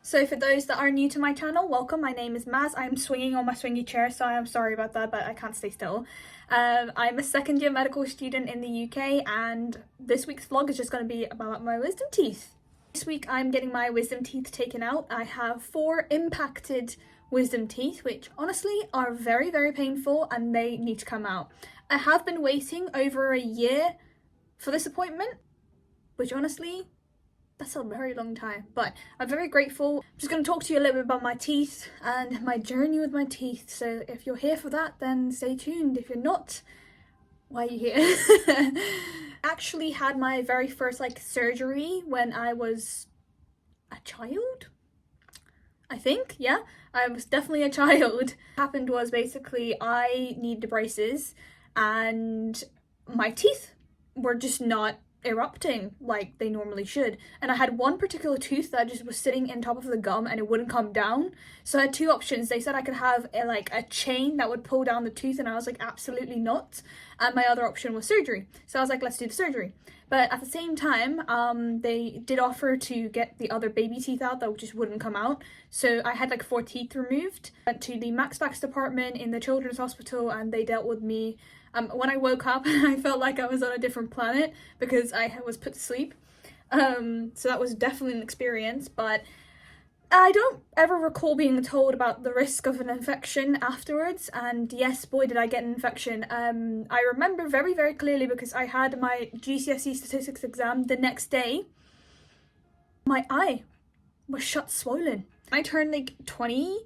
So for those that are new to my channel, welcome. My name is Maz. I'm swinging on my swingy chair, so I'm sorry about that, but I can't stay still. I'm a second year medical student in the UK, and this week's vlog is just going to be about my wisdom teeth. This week I'm getting my wisdom teeth taken out. I have 4 impacted wisdom teeth, which honestly are very, very painful and they need to come out. I have been waiting over a year for this appointment, which honestly, that's a very long time, but I'm very grateful. I'm just going to talk to you a little bit about my teeth and my journey with my teeth. So if you're here for that, then stay tuned. If you're not, why are you here? Actually had my very first surgery when I was a child, I think. Yeah, I was definitely a child. What happened was basically I needed braces and my teeth were just not erupting like they normally should, and I had one particular tooth that just was sitting in top of the gum and it wouldn't come down. So I had 2 options. They said I could have a chain that would pull down the tooth, and I was like, absolutely not. And my other option was surgery, so I was like, let's do the surgery. But at the same time, they did offer to get the other baby teeth out that just wouldn't come out. So I had 4 teeth removed. Went to the Max Backs department in the children's hospital, and they dealt with me. When I woke up, I felt like I was on a different planet because I was put to sleep. So that was definitely an experience, but I don't ever recall being told about the risk of an infection afterwards. And yes, boy, did I get an infection. I remember very, very clearly because I had my GCSE statistics exam the next day. My eye was shut swollen. I turned 20.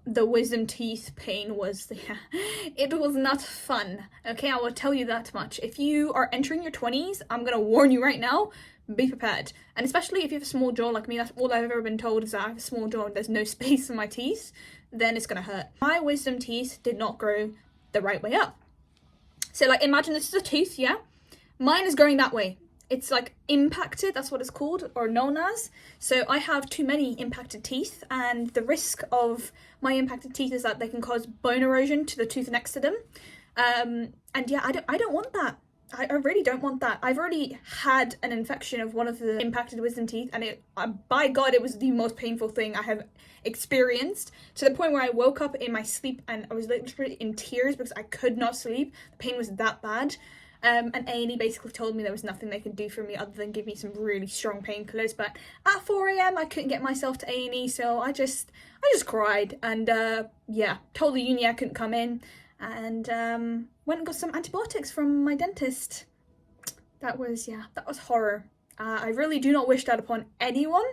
The wisdom teeth pain was, it was not fun. Okay, I will tell you that much. If you are entering your 20s, I'm gonna warn you right now, be prepared. And especially if you have a small jaw like me, that's all I've ever been told, is that I have a small jaw and there's no space in my teeth, then it's gonna hurt. My wisdom teeth did not grow the right way up. So imagine this is a tooth, yeah? Mine is growing that way. It's impacted, that's what it's called, or known as. So I have too many impacted teeth, and the risk of my impacted teeth is that they can cause bone erosion to the tooth next to them. And yeah, I don't want that. I really don't want that. I've already had an infection of one of the impacted wisdom teeth, and by God, it was the most painful thing I have experienced, to the point where I woke up in my sleep and I was literally in tears because I could not sleep. The pain was that bad. And A&E basically told me there was nothing they could do for me other than give me some really strong painkillers. But at 4 a.m. I couldn't get myself to A&E, so I just cried, and yeah, told the uni I couldn't come in, and went and got some antibiotics from my dentist. That was horror. I really do not wish that upon anyone.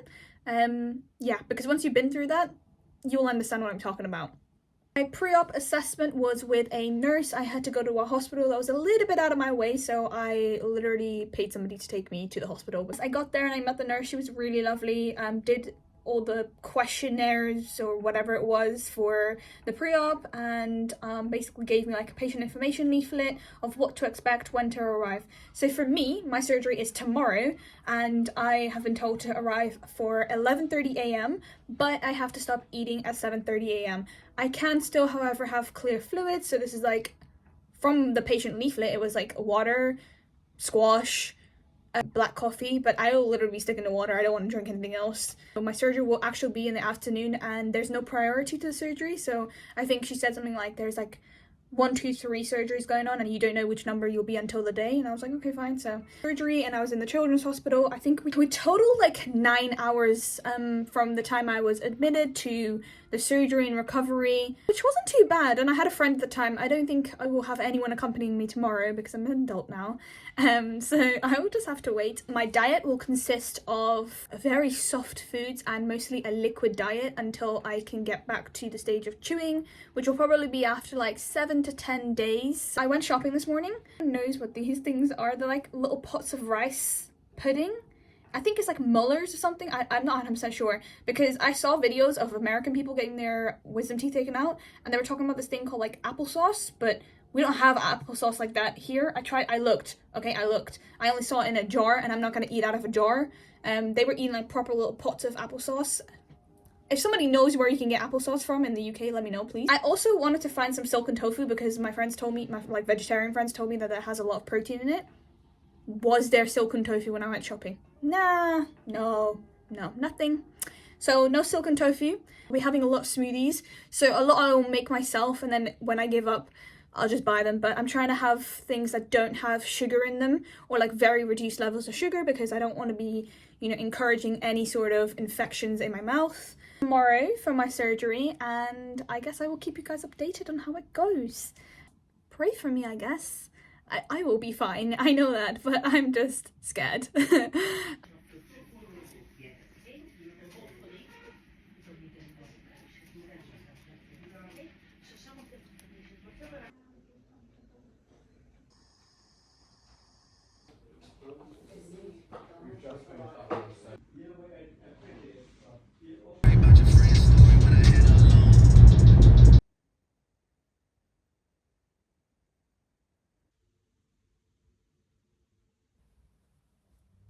Yeah, because once you've been through that, you'll understand what I'm talking about. My pre-op assessment was with a nurse. I had to go to a hospital that was a little bit out of my way, so I literally paid somebody to take me to the hospital. I got there and I met the nurse. She was really lovely. Did all the questionnaires or whatever it was for the pre-op, and basically gave me a patient information leaflet of what to expect, when to arrive. So for me, my surgery is tomorrow, and I have been told to arrive for 11:30 a.m, but I have to stop eating at 7:30 a.m. I can still, however, have clear fluids. So this is from the patient leaflet, it was water, squash, black coffee, but I will literally be sticking to water. I don't want to drink anything else. So my surgery will actually be in the afternoon, and there's no priority to the surgery. So I think she said something like there's 1, 2, 3 surgeries going on, and you don't know which number you'll be until the day. And I was like, okay, fine. So surgery, and I was in the children's hospital. I think we total 9 hours from the time I was admitted to the surgery and recovery, which wasn't too bad. And I had a friend at the time. I don't think I will have anyone accompanying me tomorrow because I'm an adult now. So I will just have to wait. My diet will consist of very soft foods and mostly a liquid diet until I can get back to the stage of chewing, which will probably be after 7 to 10 days. I went shopping this morning. Who knows what these things are? They're little pots of rice pudding. I think it's Muller's or something. I'm not 100% sure, because I saw videos of American people getting their wisdom teeth taken out, and they were talking about this thing called applesauce, but we don't have applesauce like that here. I looked. I only saw it in a jar, and I'm not going to eat out of a jar. They were eating proper little pots of applesauce. If somebody knows where you can get applesauce from in the UK, let me know, please. I also wanted to find some silken tofu because my friends told me, my vegetarian friends told me that it has a lot of protein in it. Was there silken tofu when I went shopping? Nah, no, nothing. So no silken tofu. We're having a lot of smoothies. So a lot I'll make myself, and then when I give up, I'll just buy them. But I'm trying to have things that don't have sugar in them, or like very reduced levels of sugar, because I don't want to be, encouraging any sort of infections in my mouth. Tomorrow for my surgery, and I guess I will keep you guys updated on how it goes. Pray for me, I guess. I will be fine, I know that, but I'm just scared.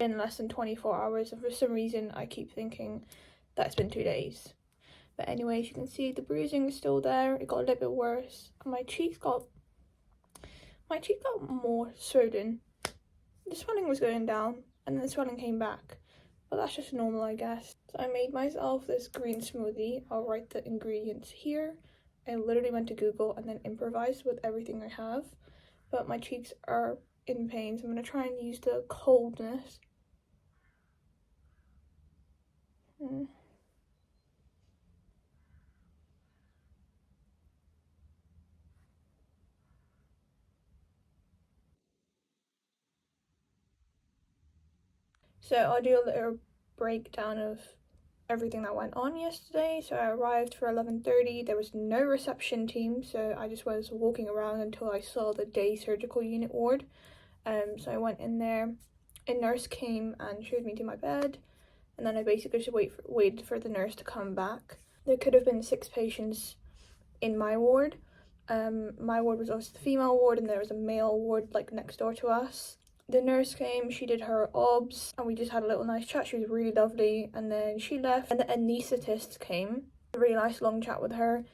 In less than 24 hours, and for some reason I keep thinking that it's been 2 days. But anyway, as you can see, the bruising is still there. It got a little bit worse, and my cheek got more swollen. The swelling was going down, and then the swelling came back, but that's just normal, I guess. So I made myself this green smoothie. I'll write the ingredients here. I literally went to Google and then improvised with everything I have, but my cheeks are in pain, so I'm gonna try and use the coldness. So I'll do a little breakdown of everything that went on yesterday. So I arrived for 11:30. There was no reception team, so I just was walking around until I saw the day surgical unit ward. So I went in there. A nurse came and showed me to my bed, and then I basically just waited for the nurse to come back. There could have been 6 patients in my ward. My ward was also the female ward, and there was a male ward like next door to us. The nurse came, she did her obs, and we just had a little nice chat. She was really lovely, and then she left, and the anaesthetist came. A really nice long chat with her.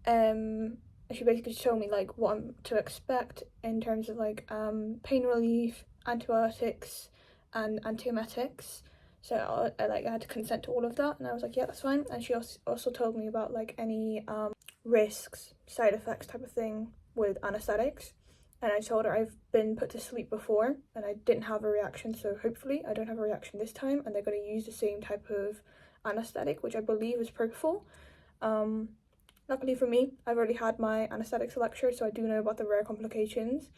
She basically told me like what I'm to expect in terms of like pain relief, antibiotics, and antiemetics. So I had to consent to all of that, and I was like, yeah, that's fine. And she also told me about like any risks, side effects type of thing with anesthetics. And I told her I've been put to sleep before and I didn't have a reaction, so hopefully I don't have a reaction this time, and they're going to use the same type of anesthetic, which I believe is propofol. Luckily for me, I've already had my anesthetics lecture, so I do know about the rare complications.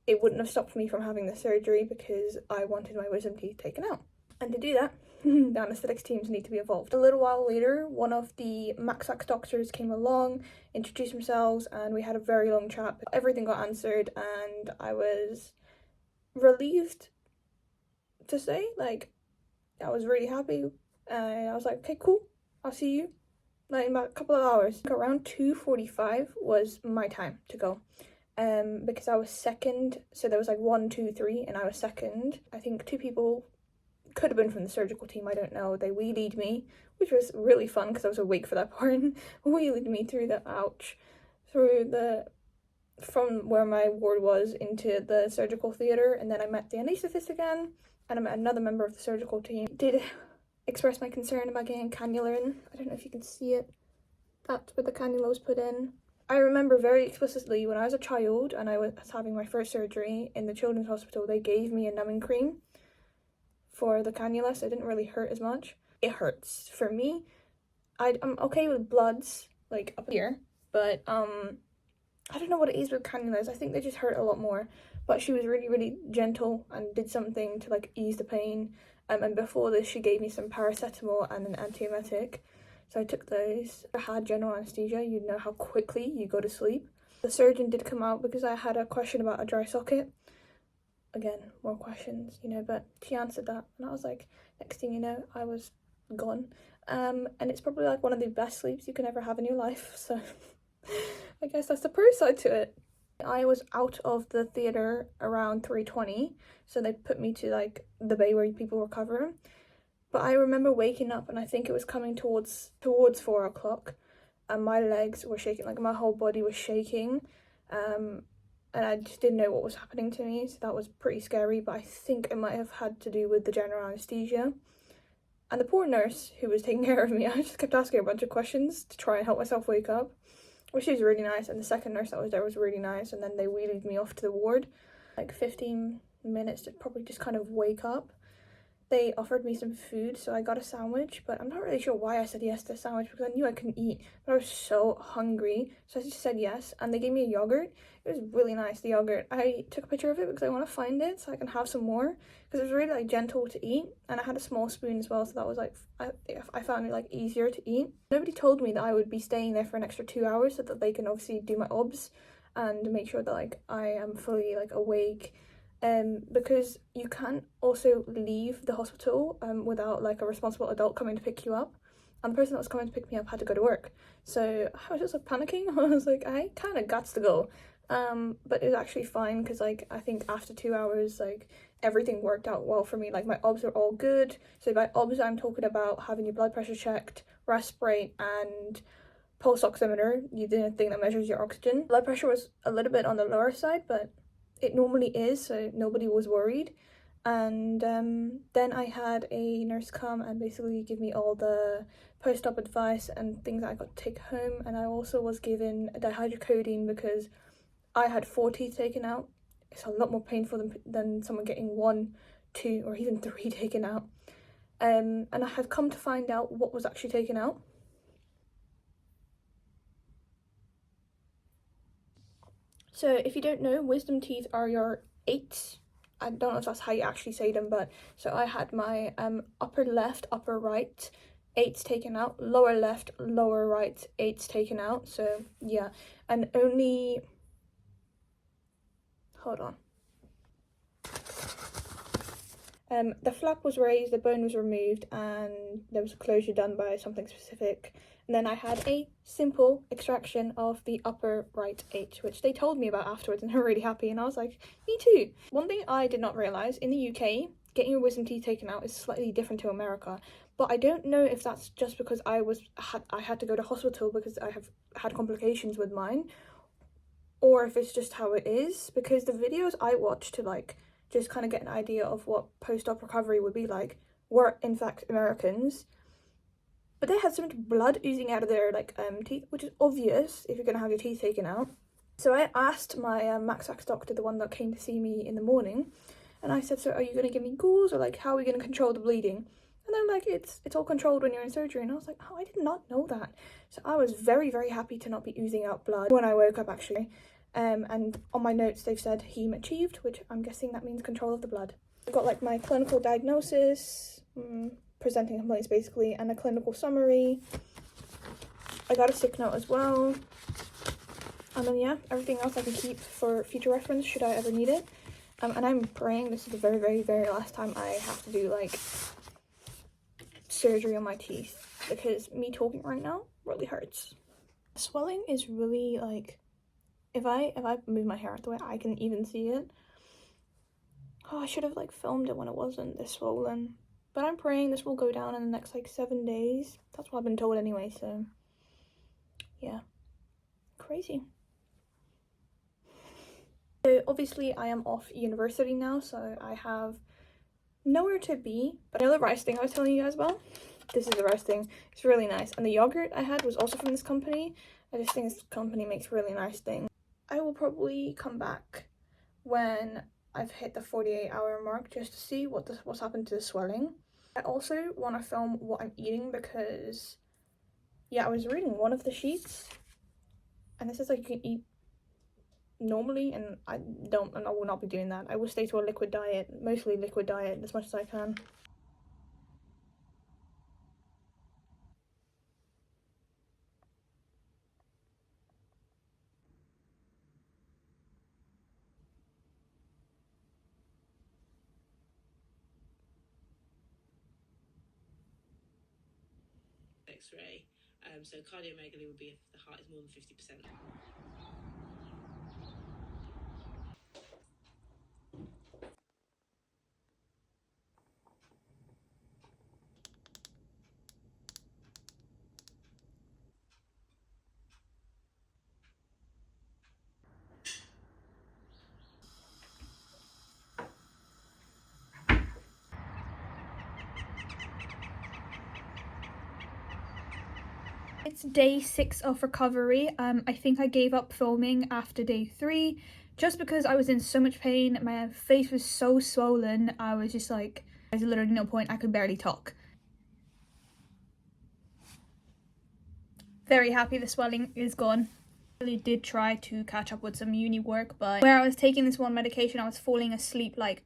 It wouldn't have stopped me from having the surgery because I wanted my wisdom teeth taken out. And to do that, the anaesthetics teams need to be involved. A little while later, one of the Maxac doctors came along, introduced themselves, and we had a very long chat. Everything got answered, and I was relieved to say, like, I was really happy. I was like, okay, cool, I'll see you like in about a couple of hours. Around 2:45 was my time to go. Because I was second, so there was like 1, 2, 3, and I was second. I think 2 people could have been from the surgical team, I don't know. They wheelied me, which was really fun because I was awake for that part. Wheelied me through from where my ward was into the surgical theatre, and then I met the anaesthetist again, and I met another member of the surgical team. Did express my concern about getting a cannula in. I don't know if you can see it. That's where the cannula was put in. I remember very explicitly when I was a child and I was having my first surgery in the children's hospital, they gave me a numbing cream for the cannula, so it didn't really hurt as much. It hurts. For me, I'm okay with bloods, like up here, but I don't know what it is with cannulas. I think they just hurt a lot more. But she was really, really gentle and did something to like ease the pain. And before this, she gave me some paracetamol and an antiemetic. So I took those. I had general anesthesia. You'd know how quickly you go to sleep. The surgeon did come out because I had a question about a dry socket. Again, more questions, but she answered that. And I was like, next thing you know, I was gone. And it's probably like one of the best sleeps you can ever have in your life. So I guess that's the pro side to it. I was out of the theatre around 3:20, so they put me to like the bay where people were covering. But I remember waking up and I think it was coming towards 4 o'clock, and my legs were shaking, like my whole body was shaking. And I just didn't know what was happening to me, so that was pretty scary. But I think it might have had to do with the general anesthesia. And the poor nurse who was taking care of me, I just kept asking her a bunch of questions to try and help myself wake up, which was really nice. And the second nurse that was there was really nice, and then they wheeled me off to the ward. Like 15 minutes to probably just kind of wake up. They offered me some food, so I got a sandwich, but I'm not really sure why I said yes to the sandwich because I knew I couldn't eat, but I was so hungry, so I just said yes, and they gave me a yogurt. It was really nice, the yogurt. I took a picture of it because I want to find it so I can have some more, because it was really like gentle to eat, and I had a small spoon as well, so that was like, I found it like easier to eat. Nobody told me that I would be staying there for an extra 2 hours so that they can obviously do my obs and make sure that like I am fully like awake. Because you can't also leave the hospital without like a responsible adult coming to pick you up, and the person that was coming to pick me up had to go to work, so I was just like panicking. I was like, I kind of got to go, but it was actually fine because like I think after 2 hours like everything worked out well for me. Like my obs are all good. So by obs I'm talking about having your blood pressure checked, respirate, and pulse oximeter, the thing that measures your oxygen. Blood pressure was a little bit on the lower side, but it normally is, so nobody was worried. And then I had a nurse come and basically give me all the post-op advice and things that I got to take home. And I also was given dihydrocodeine because I had 4 teeth taken out. It's a lot more painful than someone getting 1, 2, or even 3 taken out. And I had come to find out what was actually taken out. So if you don't know, wisdom teeth are your 8s. I don't know if that's how you actually say them, but so I had my upper left, upper right 8s taken out, lower left, lower right 8s taken out. So yeah, and only, hold on. The flap was raised, the bone was removed, and there was a closure done by something specific. And then I had a simple extraction of the upper right 8, which they told me about afterwards, and they were really happy, and I was like, me too. One thing I did not realise, in the UK, getting your wisdom teeth taken out is slightly different to America, but I don't know if that's just because I had to go to hospital because I have had complications with mine, or if it's just how it is, because the videos I watched to like just kind of get an idea of what post-op recovery would be like were in fact Americans, but they had so much blood oozing out of their like teeth, which is obvious if you're gonna have your teeth taken out. So I asked my Max doctor, the one that came to see me in the morning, and I said, so are you gonna give me gauze, or like how are we gonna control the bleeding? And they're like, it's all controlled when you're in surgery. And I was like, oh, I did not know that. So I was very, very happy to not be oozing out blood when I woke up, actually. And on my notes they've said heme achieved, which I'm guessing that means control of the blood. I've got like my clinical diagnosis, presenting complaints basically, and a clinical summary. I got a sick note as well, and then yeah, everything else I can keep for future reference should I ever need it. And I'm praying this is the very, very, very last time I have to do like surgery on my teeth, because me talking right now really hurts. Swelling is really like, if I move my hair out the way I can even see it. Oh, I should have like filmed it when it wasn't this swollen. But I'm praying this will go down in the next like 7 days. That's what I've been told anyway, so yeah. Crazy. So obviously I am off university now, so I have nowhere to be. But I know the rice thing I was telling you guys about. This is the rice thing. It's really nice. And the yogurt I had was also from this company. I just think this company makes really nice things. I will probably come back when I've hit the 48-hour mark just to see what's happened to the swelling. I also want to film what I'm eating because, yeah, I was reading one of the sheets and it says like you can eat normally, and I will not be doing that. I will stay to a liquid diet, mostly liquid diet, as much as I can. X-ray. So cardiomegaly would be if the heart is more than 50%. It's day 6 of recovery. I think I gave up filming after day 3 just because I was in so much pain. My face was so swollen. I was just like, there's literally no point. I could barely talk. Very happy the swelling is gone. I really did try to catch up with some uni work, but where I was taking this one medication, I was falling asleep like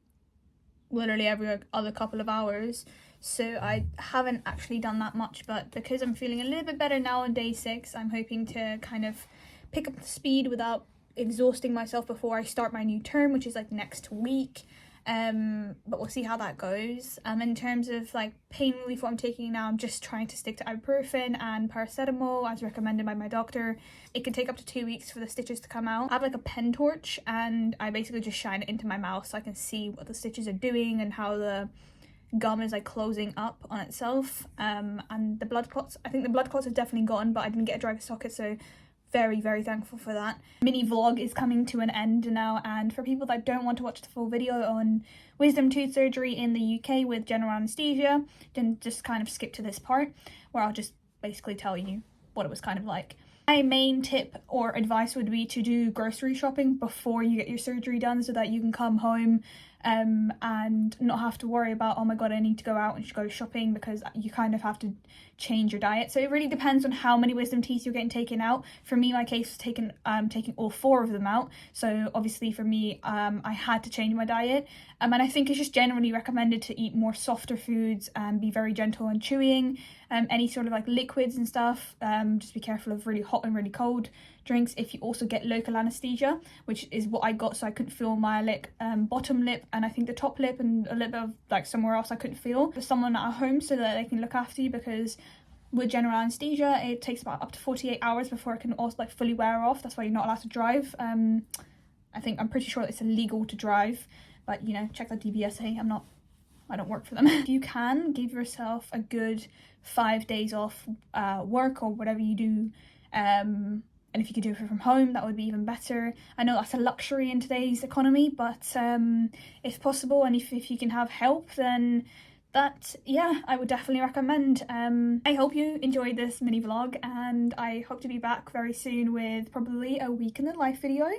literally every other couple of hours. So I haven't actually done that much, but because I'm feeling a little bit better now on day 6, I'm hoping to kind of pick up the speed without exhausting myself before I start my new term, which is like next week. But we'll see how that goes. In terms of like pain relief, what I'm taking now, I'm just trying to stick to ibuprofen and paracetamol as recommended by my doctor. It can take up to 2 weeks for the stitches to come out. I have like a pen torch and I basically just shine it into my mouth so I can see what the stitches are doing and how the gum is like closing up on itself. And the blood clots, I think the blood clots have definitely gone, but I didn't get a dry socket, so very thankful for that. Mini vlog is coming to an end now, and for people that don't want to watch the full video on wisdom tooth surgery in the UK with general anaesthesia, then just kind of skip to this part where I'll just basically tell you what it was kind of like. My main tip or advice would be to do grocery shopping before you get your surgery done so that you can come home and not have to worry about, oh my god, I need to go out and go shopping, because you kind of have to change your diet. So it really depends on how many wisdom teeth you're getting taken out. For me, my case was taking all 4 of them out. So obviously for me, I had to change my diet. And I think it's just generally recommended to eat more softer foods and be very gentle on chewing. Any sort of like liquids and stuff, just be careful of really hot and really cold drinks. If you also get local anesthesia, which is what I got, so I couldn't feel my bottom lip and I think the top lip and a little bit of like somewhere else I couldn't feel, for someone at home so that they can look after you, because with general anesthesia it takes about up to 48 hours before it can also like fully wear off. That's why you're not allowed to drive. I'm pretty sure it's illegal to drive, but you know, check that DBSA. I don't work for them. If you can, give yourself a good 5 days off work or whatever you do, and if you could do it from home, that would be even better. I know that's a luxury in today's economy, but if possible, and if you can have help, then that, yeah, I would definitely recommend. I hope you enjoyed this mini vlog, and I hope to be back very soon with probably a week in the life video.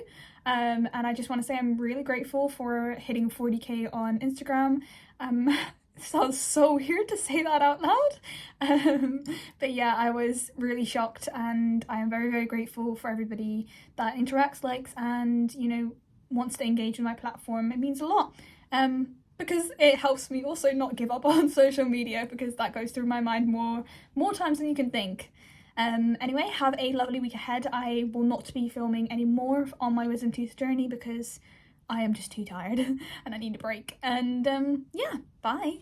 And I just want to say I'm really grateful for hitting 40k on Instagram. It sounds so weird to say that out loud, but yeah, I was really shocked, and I am very grateful for everybody that interacts, likes, and you know, wants to engage with my platform. It means a lot, because it helps me also not give up on social media, because that goes through my mind more times than you can think. Anyway, have a lovely week ahead. I will not be filming any more on my wisdom tooth journey because I am just too tired and I need a break. And yeah, bye.